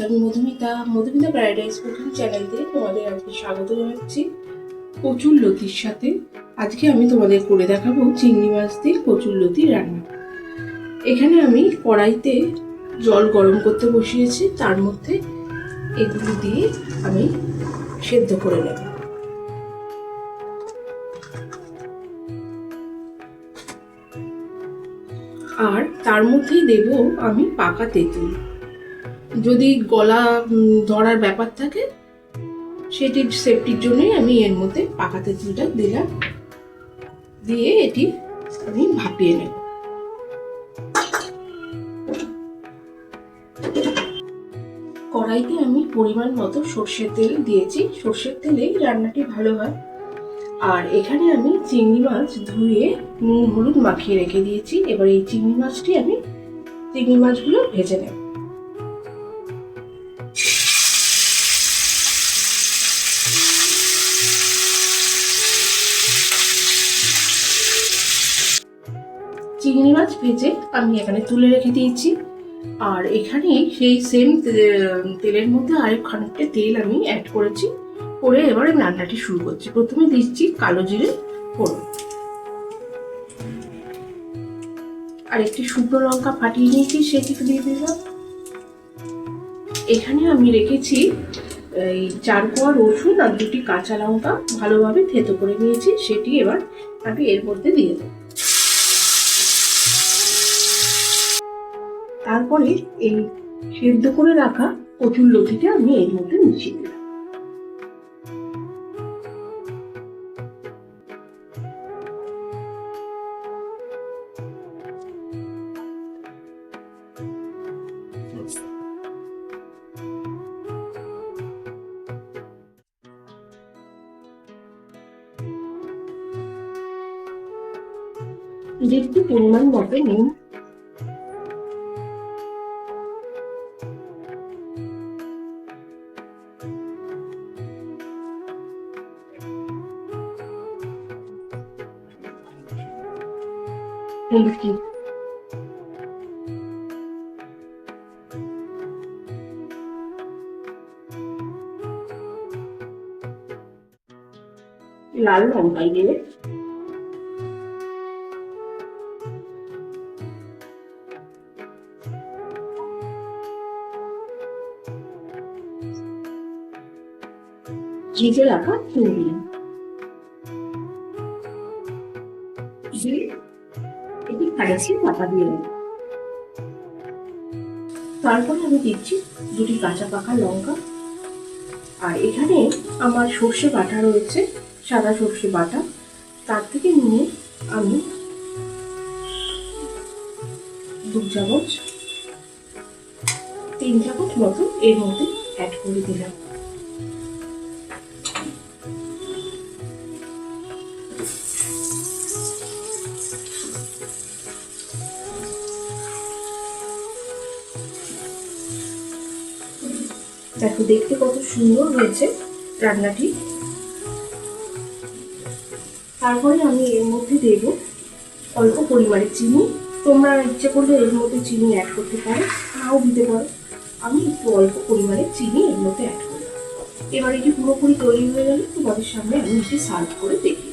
আমি Madhumita paradise cooking চ্যানেলে তোমাদের আজকে স্বাগত জানাচ্ছি। কচুরলতির সাথে আজকে আমি তোমাদের করে দেখাবো চিংড়ি মাছ দিয়ে কচুরলতি রান্না। এখানে আমি কড়াইতে জল গরম করতে বসিয়েছি, তার মধ্যে এগুলো দিয়ে আমি সেদ্ধ করে নেব। আর তার মধ্যেই দেব আমি পাকা তেঁতুল। যদি গলা ধরার ব্যাপার থাকে সেটির সেফটির জন্যই আমি এর মধ্যে পাকা তেঁতুলটা দিলাম, দিয়ে এটি আমি ভাপিয়ে নেব। কড়াইতে আমি পরিমাণ মতো সর্ষের তেল দিয়েছি, সর্ষের তেলেই রান্নাটি ভালো হয়। আর এখানে আমি চিংড়ি মাছ ধুয়ে নুন হলুদ মাখিয়ে রেখে দিয়েছি। এবার এই চিংড়ি মাছগুলো ভেজে নেব। চিংড়ি মাছ ভেজে আমি এখানে তুলে রেখে দিয়েছি। আর এখানে সেই সেম তেলের মধ্যে আরেক খানিকটা তেল আমি অ্যাড করেছি, করে এবারে রান্নাটি শুরু করছি। প্রথমে দিচ্ছি কালো জিরে ফোড়ন, আর একটি শুকনো লঙ্কা ফাটিয়ে নিয়েছি সেটি দিয়ে দিলাম। এখানে আমি রেখেছি এই 4 কোয়া রসুন আর 2টি কাঁচা লঙ্কা ভালোভাবে থেতো করে নিয়েছি, সেটি এবার আমি এর মধ্যে দিয়ে দেব। তারপরে এই সেদ্ধ করে রাখা কচুরলতিটা আমি এর মধ্যে মিশিয়ে দিলাম। একটু পরিমাণ মতো নুন, লাল লঙ্কা দিয়ে ভেজে রাখা চিংড়ি এটি খাইছি পাতা দিয়ে নেব। তারপরে আমি দিচ্ছি 2টি কাঁচা পাকা লঙ্কা। আর এখানে আমার সর্ষে বাটা রয়েছে, সাদা সর্ষে বাটা, তার থেকে নিয়ে আমি 2 চামচ 3 চামচ মতো এর মধ্যে অ্যাড করে দিলাম। দেখো দেখতে কত সুন্দর হয়েছে রান্নাটি। তারপরে আমি এর মধ্যে দেব অল্প পরিমাণে চিনি। তোমরা ইচ্ছে করলে এর মধ্যে চিনি অ্যাড করতে পারো, নাও দিতে পারো। আমি একটু অল্প পরিমাণে চিনি এর মধ্যে অ্যাড করলাম। এবার এটি পুরোপুরি তৈরি হয়ে গেলে তোমাদের সামনে আমি এটি সার্ভ করে দেখি।